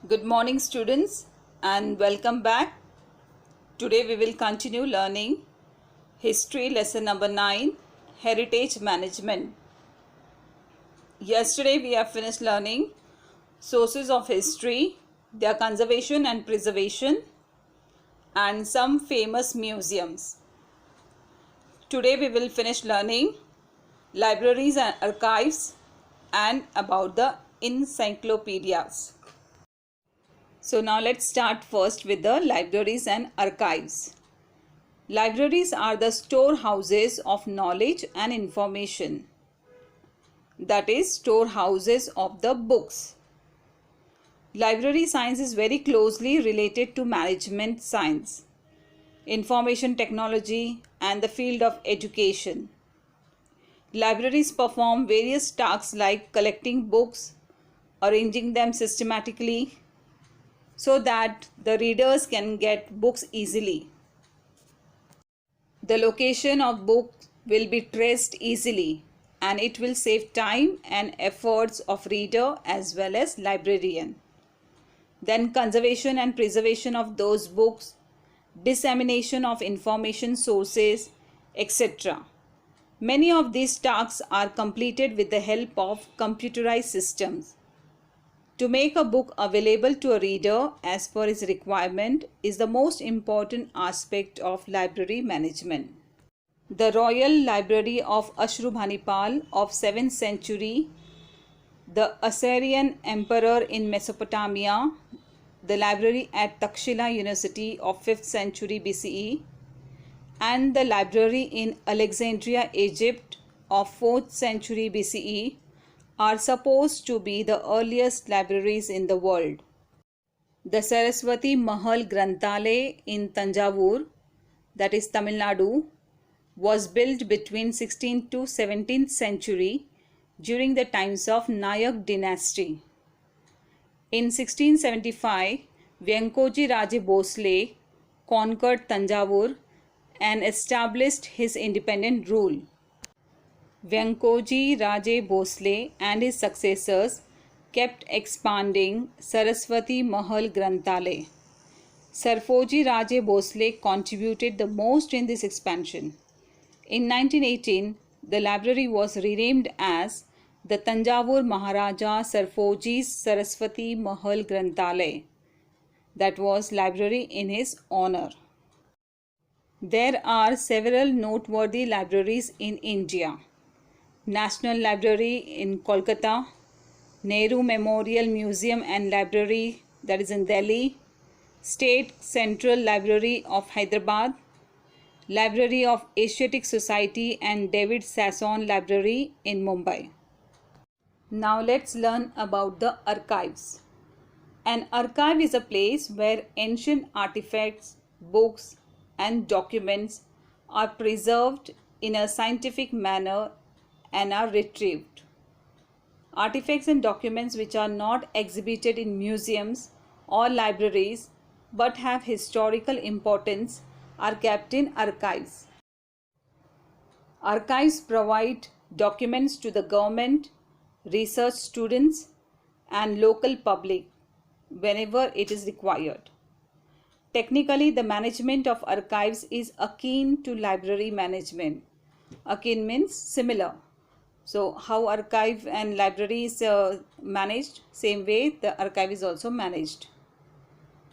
Good morning students and welcome back. Today we will continue learning history lesson number 9, heritage management. Yesterday we have finished learning sources of history, their conservation and preservation, and some famous museums. Today we will finish learning libraries and archives and about the encyclopedias. So now let's start first with the libraries and archives. Libraries are the storehouses of knowledge and information. That is, storehouses of the books. Library science is very closely related to management science, information technology, and the field of education. Libraries perform various tasks like collecting books, arranging them systematically, so that the readers can get books easily. The location of books will be traced easily and it will save time and efforts of reader as well as librarian. Then conservation and preservation of those books, dissemination of information sources, etc. Many of these tasks are completed with the help of computerized systems. To make a book available to a reader as per his requirement is the most important aspect of library management. The Royal Library of Ashurbanipal of 7th century, the Assyrian Emperor in Mesopotamia, the library at Takshila University of 5th century BCE, and the library in Alexandria, Egypt of 4th century BCE are supposed to be the earliest libraries in the world. The Saraswati Mahal Granthalaya in Tanjavur, that is Tamil Nadu, was built between 16th to 17th century during the times of Nayak dynasty. In 1675, Vyankoji Raje Bhosle conquered Tanjavur and established his independent rule. Vyankoji Raje Bhosle and his successors kept expanding Saraswati Mahal Granthalaya. Sarfoji Raje Bhosle contributed the most in this expansion. In 1918, the library was renamed as the Tanjavur Maharaja Sarfoji's Saraswati Mahal Granthalaya. That was library in his honor. There are several noteworthy libraries in India. National Library in Kolkata, Nehru Memorial Museum and Library, that is in Delhi, State Central Library of Hyderabad, Library of Asiatic Society and David Sassoon Library in Mumbai. Now let's learn about the archives. An archive is a place where ancient artifacts, books and documents are preserved in a scientific manner and are retrieved. Artifacts and documents which are not exhibited in museums or libraries but have historical importance are kept in archives. Archives provide documents to the government, research students, and local public whenever it is required. Technically, the management of archives is akin to library management. Akin means similar. So how archive and library is managed, same way the archive is also managed.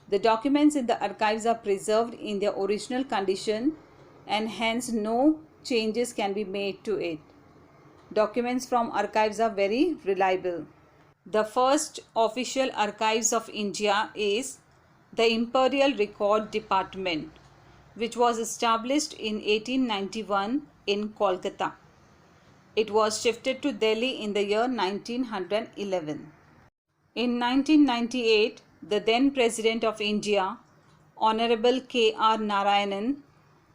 The documents in the archives are preserved in their original condition and hence no changes can be made to it. Documents from archives are very reliable. The first official archives of India is the Imperial Record Department, which was established in 1891 in Kolkata. It was shifted to Delhi in the year 1911. In 1998, the then President of India, Honorable K.R. Narayanan,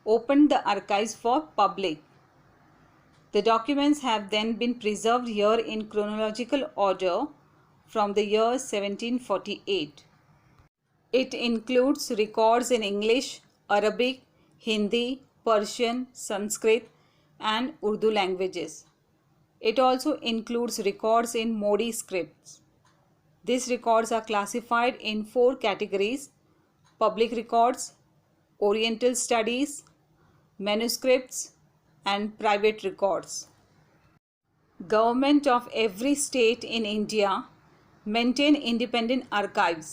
opened the archives for public. The documents have then been preserved here in chronological order from the year 1748. It includes records in English, Arabic, Hindi, Persian, Sanskrit, and Urdu languages. It also includes records in Modi scripts. These records are classified in 4 categories: public records, oriental studies, manuscripts, and private records. Government of every state in India maintain independent archives.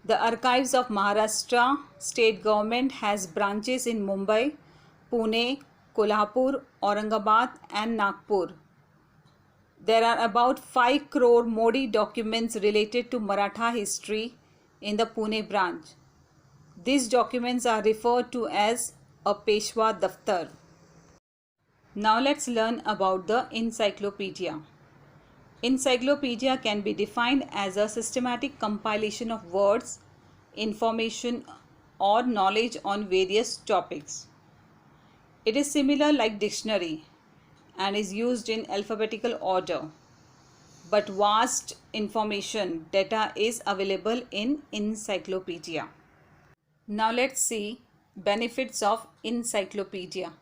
The archives of Maharashtra state government has branches in Mumbai, Pune, Kolhapur, Aurangabad and Nagpur. There are about 5 crore Modi documents related to Maratha history in the Pune branch. These documents are referred to as a Peshwa Daftar. Now let's learn about the encyclopedia. Encyclopedia can be defined as a systematic compilation of words, information or knowledge on various topics. It is similar like dictionary and is used in alphabetical order, but vast information data is available in encyclopedia. Now let's see benefits of encyclopedia.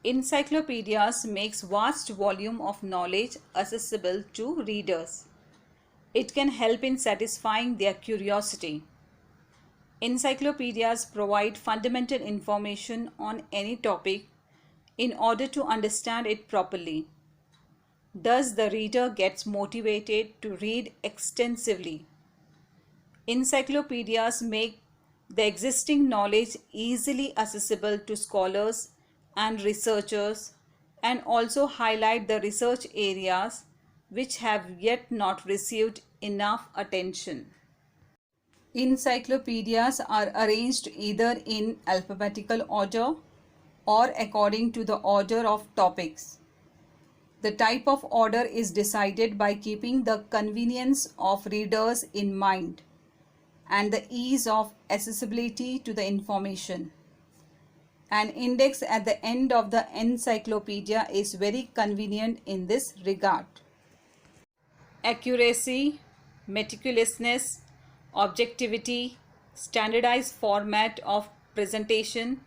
Encyclopedias makes vast volume of knowledge accessible to readers. It can help in satisfying their curiosity. Encyclopedias provide fundamental information on any topic in order to understand it properly. Thus, the reader gets motivated to read extensively. Encyclopedias make the existing knowledge easily accessible to scholars and researchers, and also highlight the research areas which have yet not received enough attention. Encyclopedias are arranged either in alphabetical order or according to the order of topics. The type of order is decided by keeping the convenience of readers in mind and the ease of accessibility to the information. An index at the end of the encyclopedia is very convenient in this regard. Accuracy, meticulousness, objectivity, standardized format of presentation,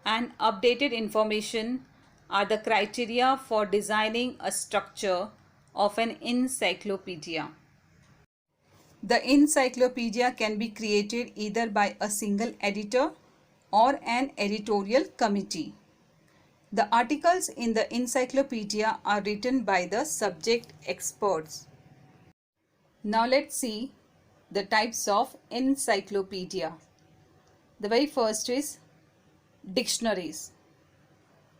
and updated information are the criteria for designing a structure of an encyclopedia. The encyclopedia can be created either by a single editor or an editorial committee. The articles in the encyclopedia are written by the subject experts. Now let's see the types of encyclopedia. The very first is dictionaries.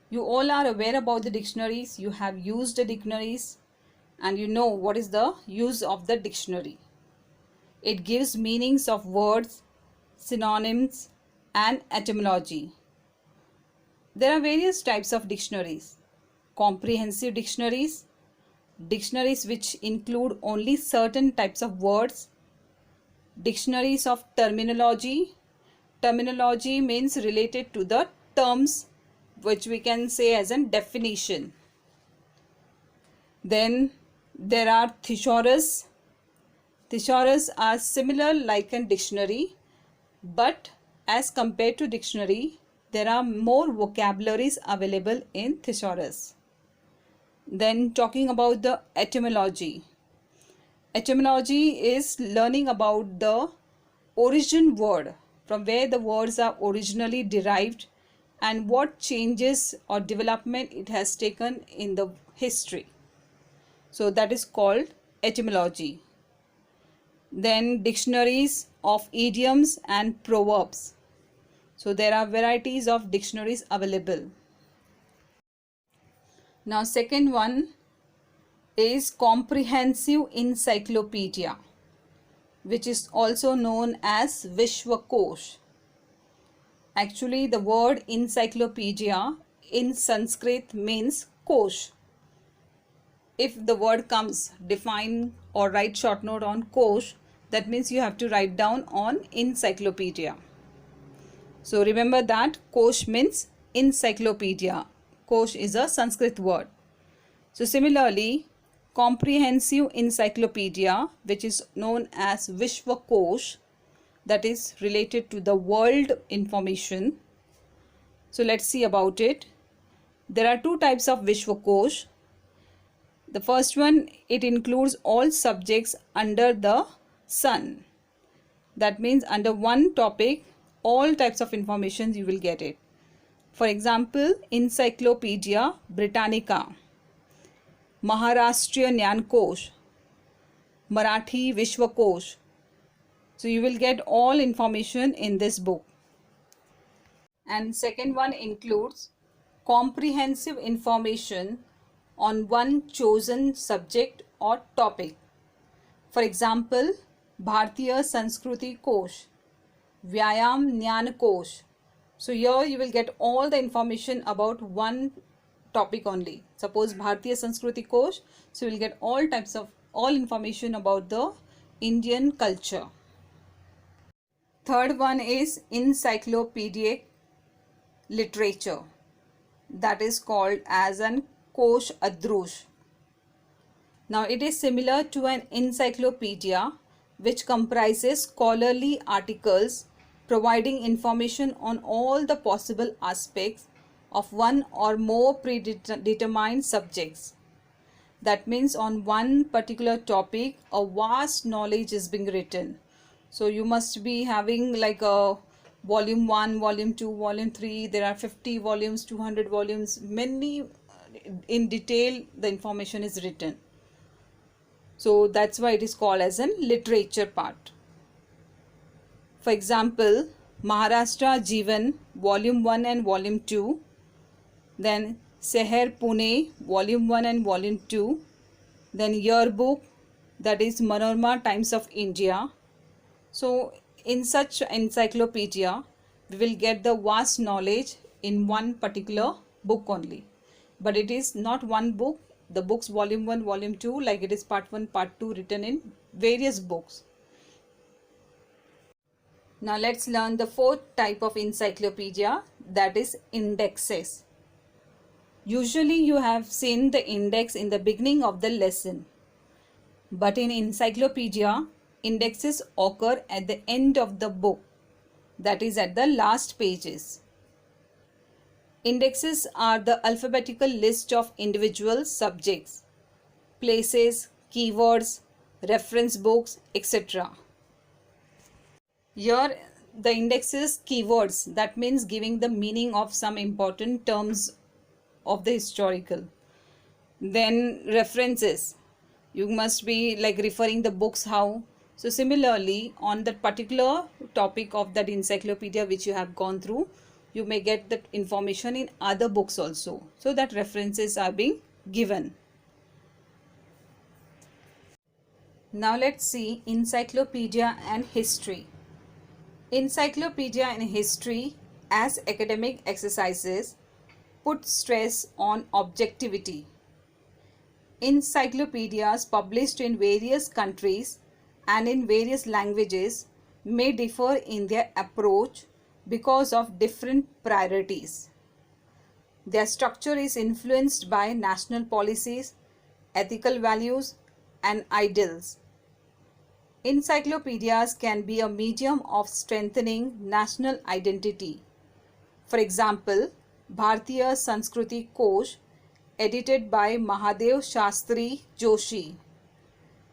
You all are aware about the dictionaries. You have used the dictionaries and you know what is the use of the dictionary. It gives meanings of words, synonyms, and etymology. There are various types of dictionaries. Comprehensive dictionaries, dictionaries which include only certain types of words, dictionaries of terminology. Terminology means related to the terms which we can say as a definition. Then there are thesaurus. Thesaurus are similar like a dictionary, but as compared to dictionary, there are more vocabularies available in thesaurus. Then talking about the etymology. Etymology is learning about the origin word, from where the words are originally derived and what changes or development it has taken in the history. So that is called etymology. Then dictionaries of idioms and proverbs. So there are varieties of dictionaries available. Now second one is comprehensive encyclopedia, which is also known as Vishwakosh. Actually the word encyclopedia in Sanskrit means kosh. If the word comes, define or write short note on kosh, that means you have to write down on encyclopedia. So remember that kosh means encyclopedia. Kosh is a Sanskrit word. So similarly, comprehensive encyclopedia, which is known as Vishwakosh, that is related to the world information. So let's see about it. There are two types of Vishwakosh. The first one, it includes all subjects under the sun. That means under one topic, all types of information you will get it. For example, Encyclopedia Britannica, Maharashtriya Jnankosh, Marathi Vishwakosh. So you will get all information in this book. And second one includes comprehensive information on one chosen subject or topic. For example, Bharatiya Sanskriti Kosh, Vyayam Jnana Kosh. So here you will get all the information about one topic only. Suppose Bharatiya Sanskriti Kosh, so you will get all information about the Indian culture. Third one is encyclopedic literature, that is called as an Kosh Adrush. Now it is similar to an encyclopedia which comprises scholarly articles providing information on all the possible aspects of one or more predetermined subjects. That means on one particular topic a vast knowledge is being written. So you must be having like a volume 1, volume 2, volume 3. There are 50 volumes, 200 volumes, many in detail the information is written. So that's why it is called as an literature part. For example, Maharashtra Jeevan volume 1 and volume 2, then Seher Pune volume 1 and volume 2, then yearbook, that is Manorama Times of India. So in such encyclopedia we will get the vast knowledge in one particular book only, but it is not one book. The books volume 1, volume 2, like it is part 1, part 2 written in various books. Now let's learn the fourth type of encyclopedia, that is indexes. Usually you have seen the index in the beginning of the lesson, but in encyclopedia indexes occur at the end of the book, that is at the last pages. Indexes are the alphabetical list of individual subjects, places, keywords, reference books, etc. Here the indexes keywords, that means giving the meaning of some important terms of the historical. Then references, you must be like referring the books how. So similarly on that particular topic of that encyclopedia which you have gone through, you may get that information in other books also, so that references are being given. Now let's see encyclopedia and history. Encyclopedia and history as academic exercises put stress on objectivity. Encyclopedias published in various countries and in various languages may differ in their approach because of different priorities. Their structure is influenced by national policies, ethical values, and ideals. Encyclopedias can be a medium of strengthening national identity. For example, Bharatiya Sanskriti Kosh, edited by Mahadev Shastri Joshi,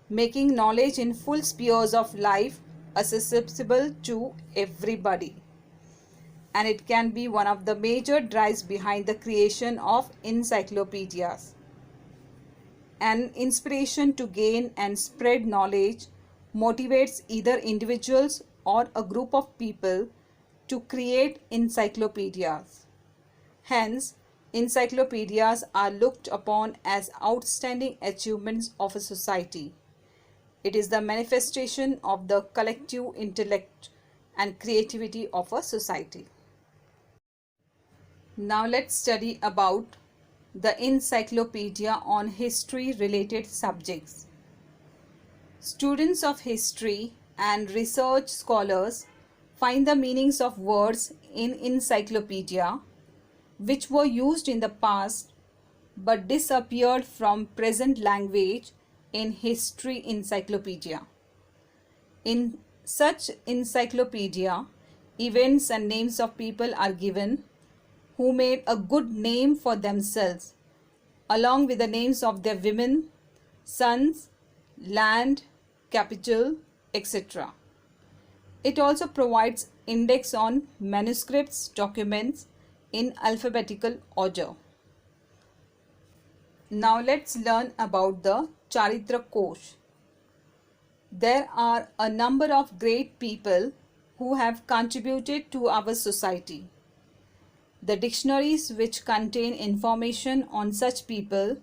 making knowledge in full spheres of life accessible to everybody. And it can be one of the major drives behind the creation of encyclopedias. An inspiration to gain and spread knowledge motivates either individuals or a group of people to create encyclopedias. Hence, encyclopedias are looked upon as outstanding achievements of a society. It is the manifestation of the collective intellect and creativity of a society. Now let's study about the encyclopedia on history related subjects. Students of history and research scholars find the meanings of words in encyclopedia which were used in the past but disappeared from present language in history encyclopedia. In such encyclopedia, events and names of people are given who made a good name for themselves along with the names of their women, sons, land, capital, etc. It also provides index on manuscripts, documents in alphabetical order. Now let's learn about the Charitra Kosh. There are a number of great people who have contributed to our society. The dictionaries which contain information on such people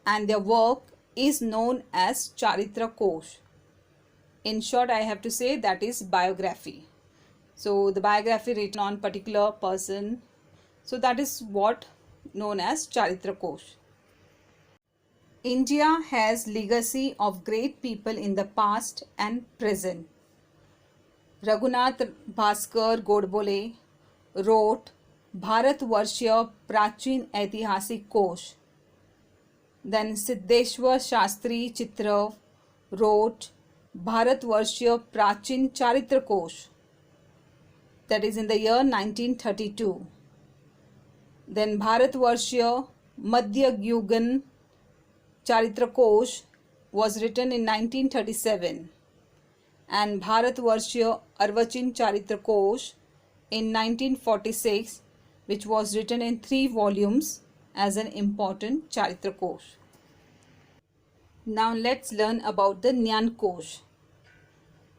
and their work is known as Charitra Kosh. In short, I have to say that is biography. So the biography written on particular person. So that is what known as Charitra Kosh. India has legacy of great people in the past and present. Raghunath Bhaskar Godbole wrote Bharatvarshya Prachin Aitihasik Kosh. Then Siddheshwar Shastri Chitrav wrote Bharatvarshya Prachin Charitra Kosh. That is in the year 1932. Then Bharatvarshya Madhya Yugan Charitra Kosh was written in 1937 and Bharatvarshya Arvachin Charitra Kosh in 1946, which was written in 3 volumes as an important Charitra Kosh. Now let's learn about the Jnana Kosh.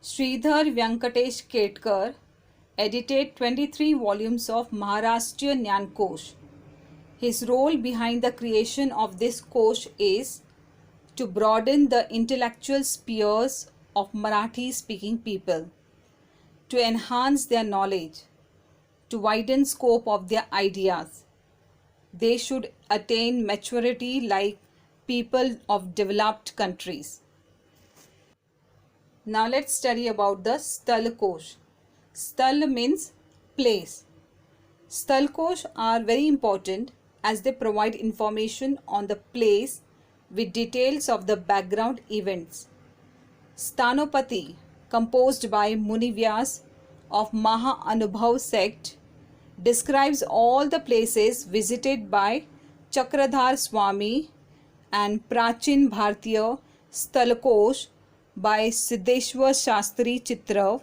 Sridhar Venkatesh Ketkar edited 23 volumes of Maharashtriya Jnana Kosh. His role behind the creation of this Kosh is to broaden the intellectual spheres of Marathi speaking people, to enhance their knowledge, to widen scope of their ideas. They should attain maturity like people of developed countries. Now let's study about the Sthal Kosh. Sthal means place. Sthal Kosh are very important as they provide information on the place with details of the background events. Sthanopati, composed by Muni Vyas of Maha Anubhav sect, describes all the places visited by Chakradhar Swami, and Prachin Bhartiya Sthalakosh by Siddheshwar Shastri Chitrav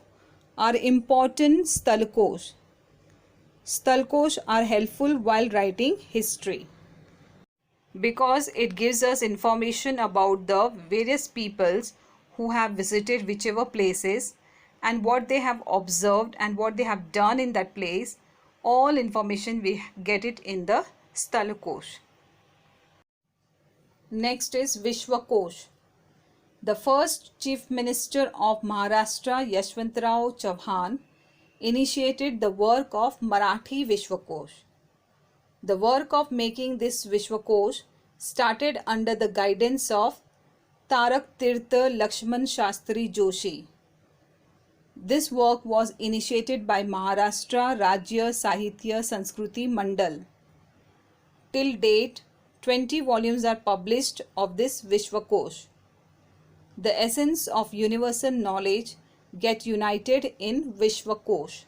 are important Sthalakosh. Sthalakosh are helpful while writing history because it gives us information about the various peoples who have visited whichever places and what they have observed and what they have done in that place. All information we get it in the Sthalakosh. Next is Vishwakosh. The first Chief Minister of Maharashtra, Yashwantrao Chauhan, initiated the work of Marathi Vishwakosh. The work of making this Vishwakosh started under the guidance of Tarak Tirtha Lakshman Shastri Joshi. This work was initiated by Maharashtra Rajya Sahitya Sanskriti Mandal. Till date, 20 volumes are published of this Vishwakosh. The essence of universal knowledge get united in Vishwakosh.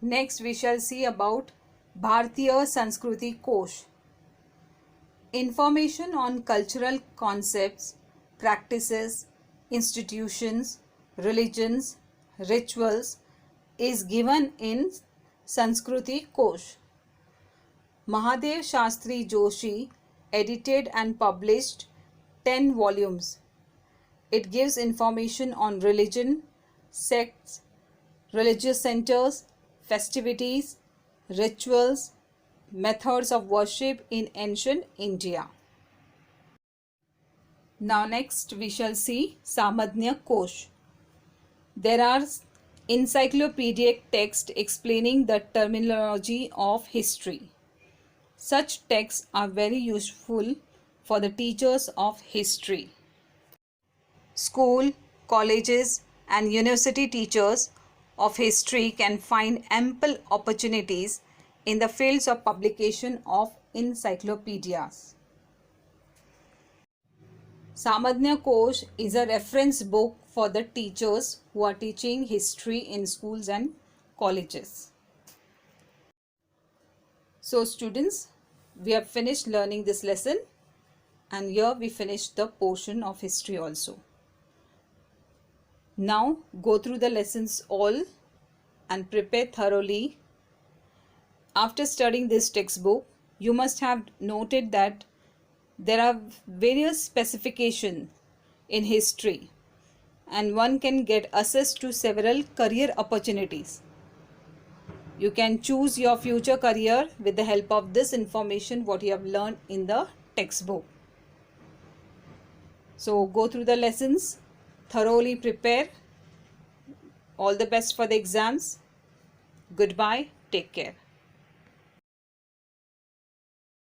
Next we shall see about Bhartiya Sanskriti Kosh. Information on cultural concepts, practices, institutions, religions, rituals is given in Sanskriti Kosh. Mahadev Shastri Joshi edited and published 10 volumes. It gives information on religion, sects, religious centers, festivities, rituals, methods of worship in ancient India. Now next we shall see Samadhya Kosh. There are encyclopedic texts explaining the terminology of history. Such texts are very useful for the teachers of history. School, colleges and university teachers of history can find ample opportunities in the fields of publication of encyclopedias. Samadhya Kosh is a reference book for the teachers who are teaching history in schools and colleges. So students, we have finished learning this lesson, and here we finished the portion of history also. Now go through the lessons all and prepare thoroughly. After studying this textbook, you must have noted that there are various specifications in history, and one can get access to several career opportunities. You can choose your future career with the help of this information what you have learned in the textbook. So go through the lessons, thoroughly prepare. All the best for the exams. Goodbye. Take care.